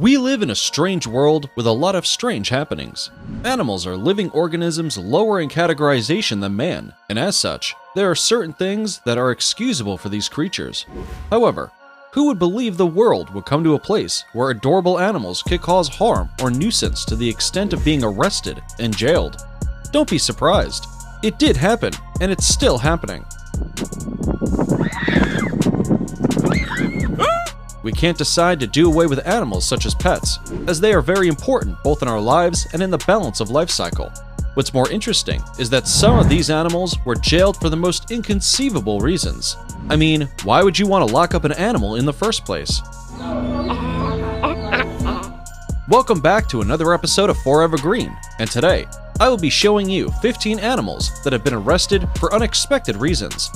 We live in a strange world with a lot of strange happenings. Animals are living organisms lower in categorization than man, and as such, there are certain things that are excusable for these creatures. However, who would believe the world would come to a place where adorable animals could cause harm or nuisance to the extent of being arrested and jailed? Don't be surprised. It did happen, and it's still happening. We can't decide to do away with animals such as pets, as they are very important both in our lives and in the balance of life cycle. What's more interesting is that some of these animals were jailed for the most inconceivable reasons. I mean, why would you want to lock up an animal in the first place? Welcome back to another episode of Forever Green, and today, I will be showing you 15 animals that have been arrested for unexpected reasons.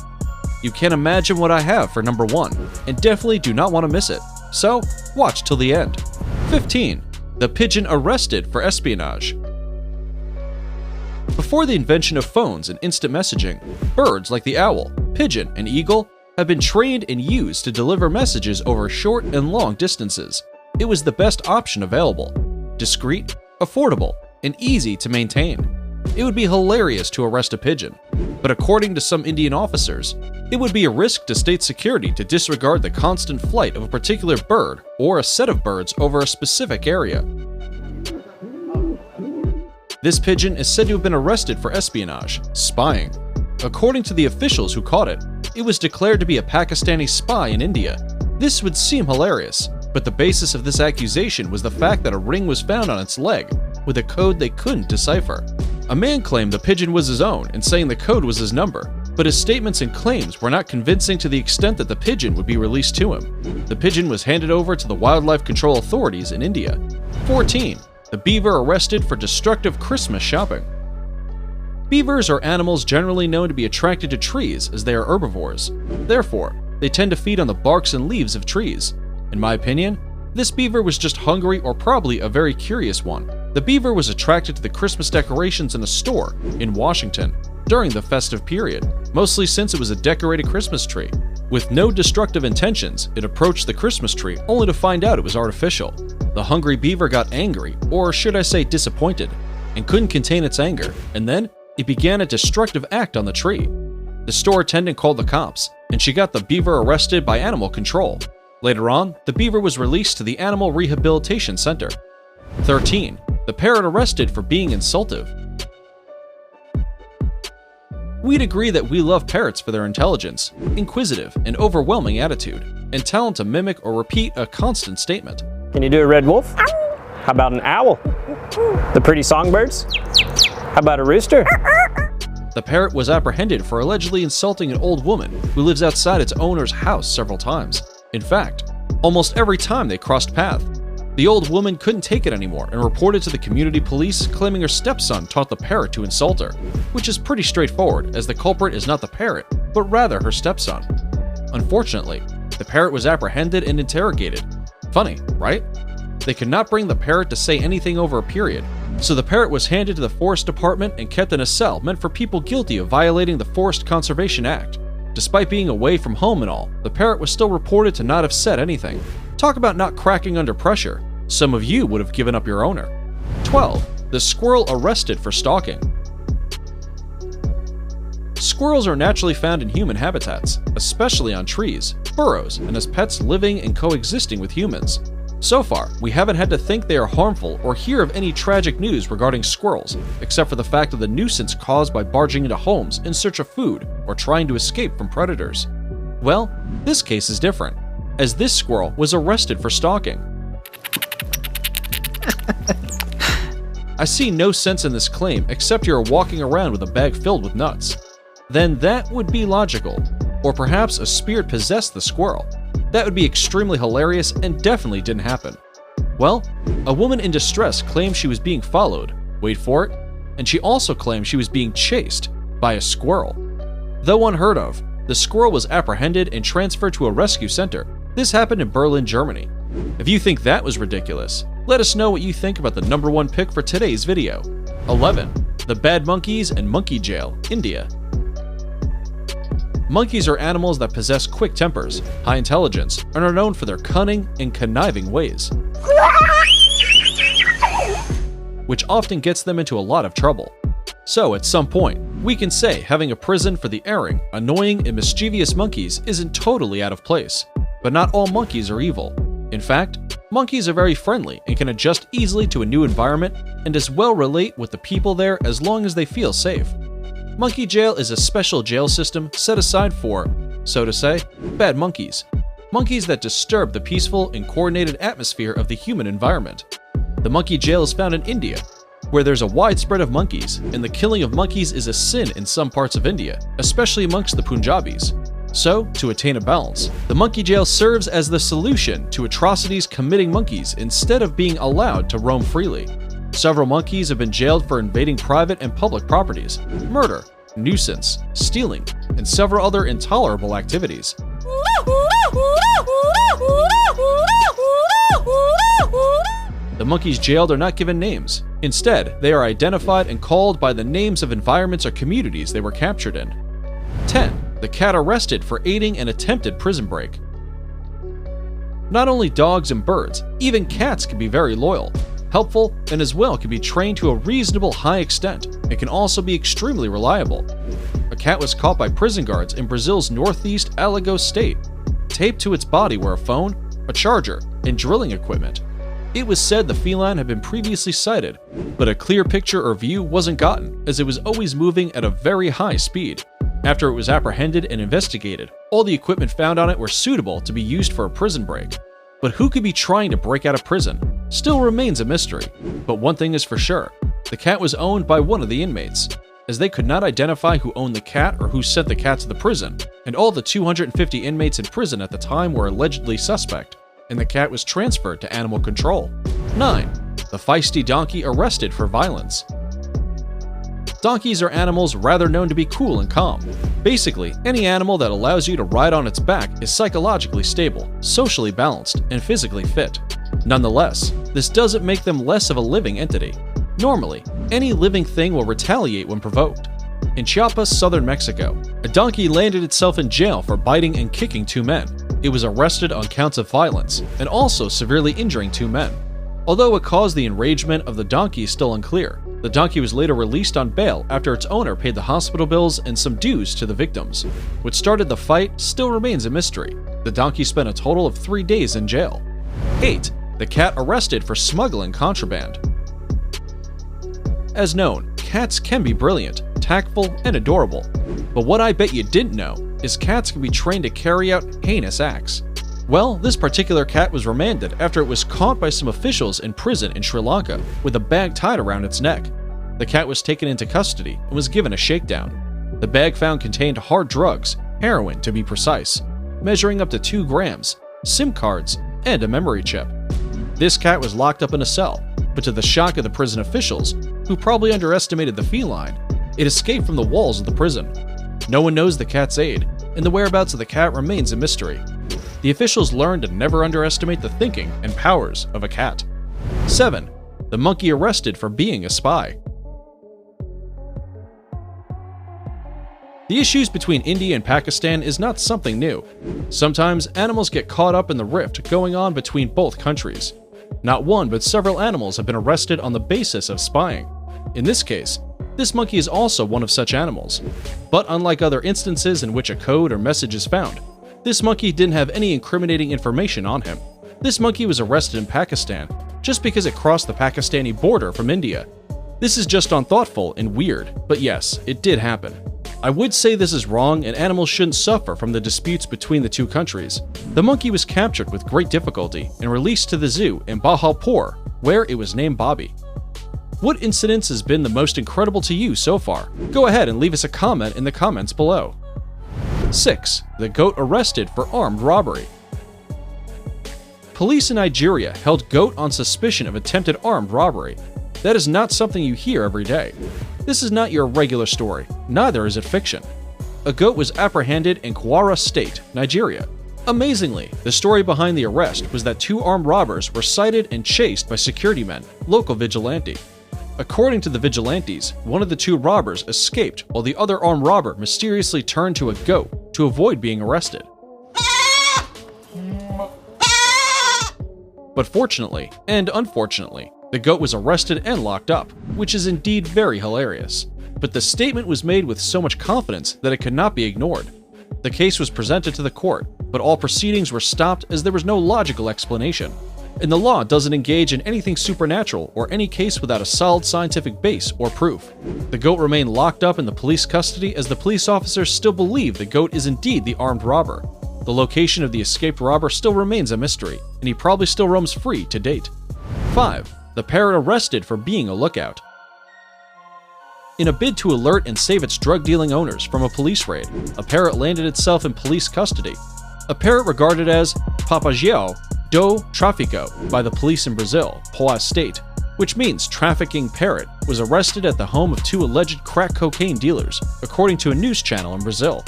You can't imagine what I have for number 1, and definitely do not want to miss it, so watch till the end. 15. The pigeon arrested for espionage. Before the invention of phones and instant messaging, birds like the owl, pigeon, and eagle have been trained and used to deliver messages over short and long distances. It was the best option available, discreet, affordable, and easy to maintain. It would be hilarious to arrest a pigeon, but according to some Indian officers, it would be a risk to state security to disregard the constant flight of a particular bird or a set of birds over a specific area. This pigeon is said to have been arrested for espionage, spying. According to the officials who caught it, it was declared to be a Pakistani spy in India. This would seem hilarious, but the basis of this accusation was the fact that a ring was found on its leg with a code they couldn't decipher. A man claimed the pigeon was his own and saying the code was his number, but his statements and claims were not convincing to the extent that the pigeon would be released to him. The pigeon was handed over to the wildlife control authorities in India. 14. The beaver arrested for destructive Christmas shopping. Beavers are animals generally known to be attracted to trees as they are herbivores. Therefore, they tend to feed on the barks and leaves of trees. In my opinion, this beaver was just hungry or probably a very curious one. The beaver was attracted to the Christmas decorations in a store in Washington during the festive period, mostly since it was a decorated Christmas tree. With no destructive intentions, it approached the Christmas tree only to find out it was artificial. The hungry beaver got angry, or should I say disappointed, and couldn't contain its anger, and then it began a destructive act on the tree. The store attendant called the cops, and she got the beaver arrested by animal control. Later on, the beaver was released to the Animal Rehabilitation Center. 13. The parrot arrested for being insultive. We'd agree that we love parrots for their intelligence, inquisitive, and overwhelming attitude, and talent to mimic or repeat a constant statement. Can you do a red wolf? How about an owl? The pretty songbirds? How about a rooster? The parrot was apprehended for allegedly insulting an old woman who lives outside its owner's house several times. In fact, almost every time they crossed paths. The old woman couldn't take it anymore and reported to the community police, claiming her stepson taught the parrot to insult her, which is pretty straightforward as the culprit is not the parrot, but rather her stepson. Unfortunately, the parrot was apprehended and interrogated. Funny, right? They could not bring the parrot to say anything over a period, so the parrot was handed to the Forest Department and kept in a cell meant for people guilty of violating the Forest Conservation Act. Despite being away from home and all, the parrot was still reported to not have said anything. Talk about not cracking under pressure. Some of you would have given up your owner. 12. The squirrel arrested for stalking. Squirrels are naturally found in human habitats, especially on trees, burrows, and as pets living and coexisting with humans. So far, we haven't had to think they are harmful or hear of any tragic news regarding squirrels, except for the fact of the nuisance caused by barging into homes in search of food or trying to escape from predators. Well, this case is different, as this squirrel was arrested for stalking. I see no sense in this claim except you're walking around with a bag filled with nuts. Then that would be logical. Or perhaps a spirit possessed the squirrel. That would be extremely hilarious and definitely didn't happen. Well, a woman in distress claimed she was being followed, wait for it, and she also claimed she was being chased by a squirrel. Though unheard of, the squirrel was apprehended and transferred to a rescue center. This happened in Berlin, Germany. If you think that was ridiculous, let us know what you think about the number 1 pick for today's video. 11. The bad monkeys and monkey jail, India. Monkeys are animals that possess quick tempers, high intelligence, and are known for their cunning and conniving ways. which often gets them into a lot of trouble. So at some point, we can say having a prison for the erring, annoying, and mischievous monkeys isn't totally out of place. But not all monkeys are evil. In fact, monkeys are very friendly and can adjust easily to a new environment and as well relate with the people there as long as they feel safe. Monkey jail is a special jail system set aside for, so to say, bad monkeys. Monkeys that disturb the peaceful and coordinated atmosphere of the human environment. The monkey jail is found in India, where there's a widespread of monkeys, and the killing of monkeys is a sin in some parts of India, especially amongst the Punjabis. So, to attain a balance, the monkey jail serves as the solution to atrocities committing monkeys instead of being allowed to roam freely. Several monkeys have been jailed for invading private and public properties, murder, nuisance, stealing, and several other intolerable activities. The monkeys jailed are not given names. Instead, they are identified and called by the names of environments or communities they were captured in. 10. The cat arrested for aiding an attempted prison break. Not only dogs and birds, even cats can be very loyal, helpful, and as well can be trained to a reasonable high extent, and can also be extremely reliable. A cat was caught by prison guards in Brazil's northeast Alagoas state. Taped to its body were a phone, a charger, and drilling equipment. It was said the feline had been previously sighted, but a clear picture or view wasn't gotten, as it was always moving at a very high speed. After it was apprehended and investigated, all the equipment found on it were suitable to be used for a prison break. But who could be trying to break out of prison still remains a mystery. But one thing is for sure, the cat was owned by one of the inmates, as they could not identify who owned the cat or who sent the cat to the prison, and all the 250 inmates in prison at the time were allegedly suspect, and the cat was transferred to animal control. 9. The feisty donkey arrested for violence. Donkeys are animals rather known to be cool and calm. Basically, any animal that allows you to ride on its back is psychologically stable, socially balanced, and physically fit. Nonetheless, this doesn't make them less of a living entity. Normally, any living thing will retaliate when provoked. In Chiapas, southern Mexico, a donkey landed itself in jail for biting and kicking 2 men. It was arrested on counts of violence and also severely injuring 2 men. Although what caused the enragement of the donkey is still unclear, the donkey was later released on bail after its owner paid the hospital bills and some dues to the victims. What started the fight still remains a mystery. The donkey spent a total of 3 days in jail. 8. The cat arrested for smuggling contraband. As known, cats can be brilliant, tactful, and adorable. But what I bet you didn't know is cats can be trained to carry out heinous acts. Well, this particular cat was remanded after it was caught by some officials in prison in Sri Lanka with a bag tied around its neck. The cat was taken into custody and was given a shakedown. The bag found contained hard drugs, heroin to be precise, measuring up to 2 grams, SIM cards, and a memory chip. This cat was locked up in a cell, but to the shock of the prison officials, who probably underestimated the feline, it escaped from the walls of the prison. No one knows the cat's age, and the whereabouts of the cat remains a mystery. The officials learned to never underestimate the thinking and powers of a cat. 7. The monkey arrested for being a spy. The issues between India and Pakistan is not something new. Sometimes animals get caught up in the rift going on between both countries. Not one, but several animals have been arrested on the basis of spying. In this case, this monkey is also one of such animals. But unlike other instances in which a code or message is found, this monkey didn't have any incriminating information on him. This monkey was arrested in Pakistan just because it crossed the Pakistani border from India. This is just unthoughtful and weird, but yes, it did happen. I would say this is wrong and animals shouldn't suffer from the disputes between the 2 countries. The monkey was captured with great difficulty and released to the zoo in Bahawalpur, where it was named Bobby. What incidents has been the most incredible to you so far? Go ahead and leave us a comment in the comments below. 6. The goat arrested for armed robbery. Police in Nigeria held goat on suspicion of attempted armed robbery. That is not something you hear every day. This is not your regular story, neither is it fiction. A goat was apprehended in Kwara State, Nigeria. Amazingly, the story behind the arrest was that 2 armed robbers were sighted and chased by security men, local vigilante. According to the vigilantes, one of the 2 robbers escaped while the other armed robber mysteriously turned to a goat to avoid being arrested. But fortunately, and unfortunately, the goat was arrested and locked up, which is indeed very hilarious. But the statement was made with so much confidence that it could not be ignored. The case was presented to the court, but all proceedings were stopped as there was no logical explanation. And the law doesn't engage in anything supernatural or any case without a solid scientific base or proof. The goat remained locked up in the police custody as the police officers still believe the goat is indeed the armed robber. The location of the escaped robber still remains a mystery, and he probably still roams free to date. 5. The parrot arrested for being a lookout. In a bid to alert and save its drug-dealing owners from a police raid, a parrot landed itself in police custody. A parrot regarded as papagaio do tráfico by the police in Brazil, Poá State, which means trafficking parrot, was arrested at the home of 2 alleged crack cocaine dealers, according to a news channel in Brazil.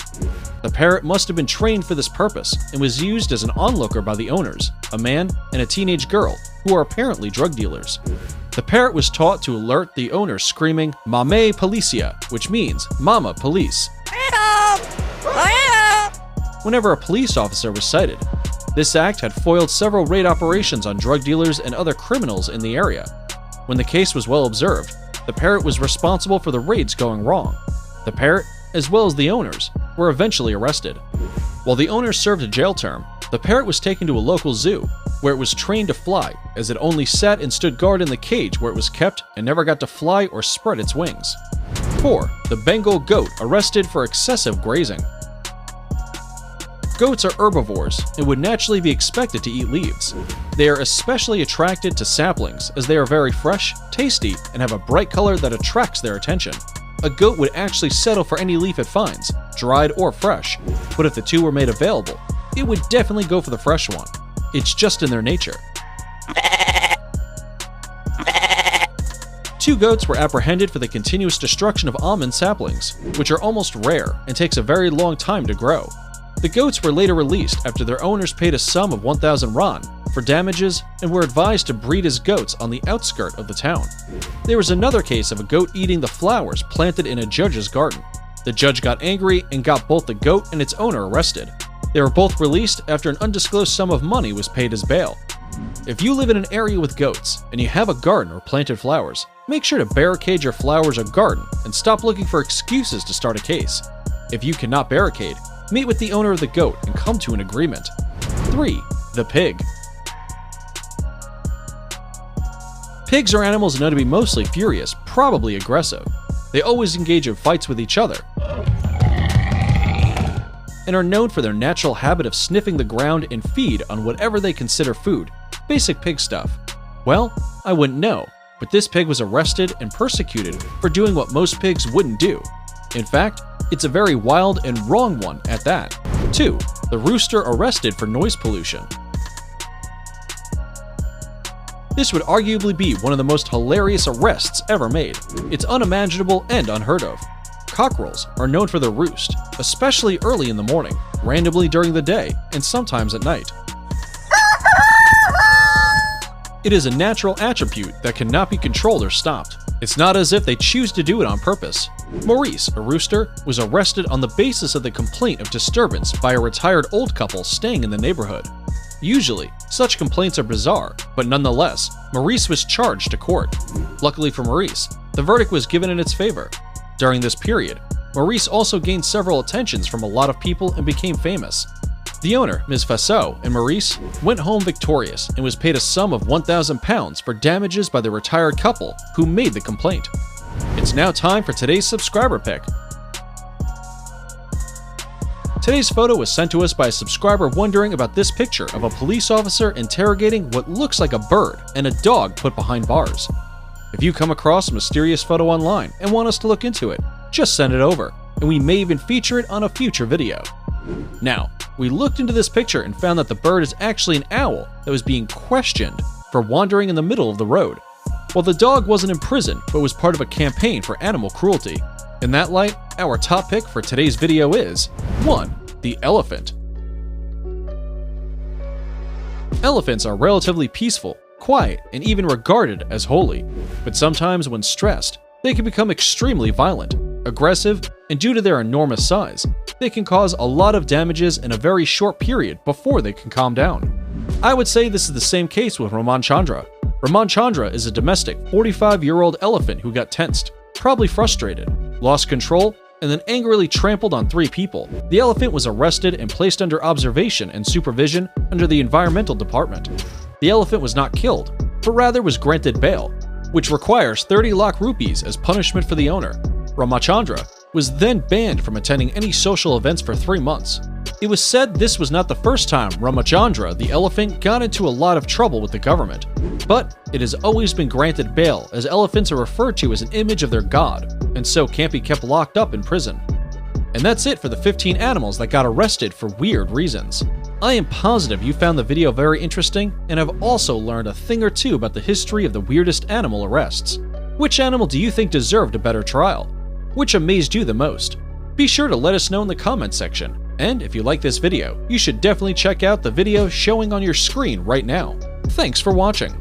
The parrot must have been trained for this purpose and was used as an onlooker by the owners, a man and a teenage girl, who are apparently drug dealers. The parrot was taught to alert the owners screaming "Mamãe Polícia," which means "Mama Police," whenever a police officer was sighted. This act had foiled several raid operations on drug dealers and other criminals in the area. When the case was well observed, the parrot was responsible for the raids going wrong. The parrot, as well as the owners, were eventually arrested. While the owners served a jail term, the parrot was taken to a local zoo, where it was trained to fly, as it only sat and stood guard in the cage where it was kept and never got to fly or spread its wings. 4. The Bengal goat arrested for excessive grazing. Goats are herbivores and would naturally be expected to eat leaves. They are especially attracted to saplings as they are very fresh, tasty, and have a bright color that attracts their attention. A goat would actually settle for any leaf it finds, dried or fresh, but if the two were made available, it would definitely go for the fresh one. It's just in their nature. 2 goats were apprehended for the continuous destruction of almond saplings, which are almost rare and takes a very long time to grow. The goats were later released after their owners paid a sum of 1,000 ron for damages and were advised to breed as goats on the outskirts of the town. There was another case of a goat eating the flowers planted in a judge's garden. The judge got angry and got both the goat and its owner arrested. They were both released after an undisclosed sum of money was paid as bail. If you live in an area with goats and you have a garden or planted flowers, make sure to barricade your flowers or garden and stop looking for excuses to start a case. If you cannot barricade, meet with the owner of the goat and come to an agreement. 3. The pig. Pigs are animals known to be mostly furious, probably aggressive. They always engage in fights with each other, and are known for their natural habit of sniffing the ground and feed on whatever they consider food. Basic pig stuff. Well, I wouldn't know, but this pig was arrested and persecuted for doing what most pigs wouldn't do. In fact, it's a very wild and wrong one at that. 2. The rooster arrested for noise pollution. This would arguably be one of the most hilarious arrests ever made. It's unimaginable and unheard of. Cockerels are known for their roost, especially early in the morning, randomly during the day, and sometimes at night. It is a natural attribute that cannot be controlled or stopped. It's not as if they choose to do it on purpose. Maurice, a rooster, was arrested on the basis of the complaint of disturbance by a retired old couple staying in the neighborhood. Usually, such complaints are bizarre, but nonetheless, Maurice was charged to court. Luckily for Maurice, the verdict was given in its favor. During this period, Maurice also gained several attentions from a lot of people and became famous. The owner, Ms. Fassot, and Maurice went home victorious and was paid a sum of £1,000 for damages by the retired couple who made the complaint. It's now time for today's subscriber pick. Today's photo was sent to us by a subscriber wondering about this picture of a police officer interrogating what looks like a bird and a dog put behind bars. If you come across a mysterious photo online and want us to look into it, just send it over, and we may even feature it on a future video. Now, we looked into this picture and found that the bird is actually an owl that was being questioned for wandering in the middle of the road. While the dog wasn't in prison, but was part of a campaign for animal cruelty. In that light, our top pick for today's video is 1. The elephant. Elephants are relatively peaceful, quiet, and even regarded as holy, but sometimes when stressed, they can become extremely violent, aggressive, and due to their enormous size, they can cause a lot of damages in a very short period before they can calm down. I would say this is the same case with Ramachandra. Ramachandra is a domestic 45-year-old elephant who got tensed, probably frustrated, lost control, and then angrily trampled on 3 people. The elephant was arrested and placed under observation and supervision under the Environmental Department. The elephant was not killed, but rather was granted bail, which requires 30 lakh rupees as punishment for the owner. Ramachandra was then banned from attending any social events for 3 months. It was said this was not the first time Ramachandra, the elephant, got into a lot of trouble with the government, but it has always been granted bail as elephants are referred to as an image of their god, and so can't be kept locked up in prison. And that's it for the 15 animals that got arrested for weird reasons. I am positive you found the video very interesting and have also learned a thing or two about the history of the weirdest animal arrests. Which animal do you think deserved a better trial? Which amazed you the most? Be sure to let us know in the comments section. And if you like this video, you should definitely check out the video showing on your screen right now. Thanks for watching.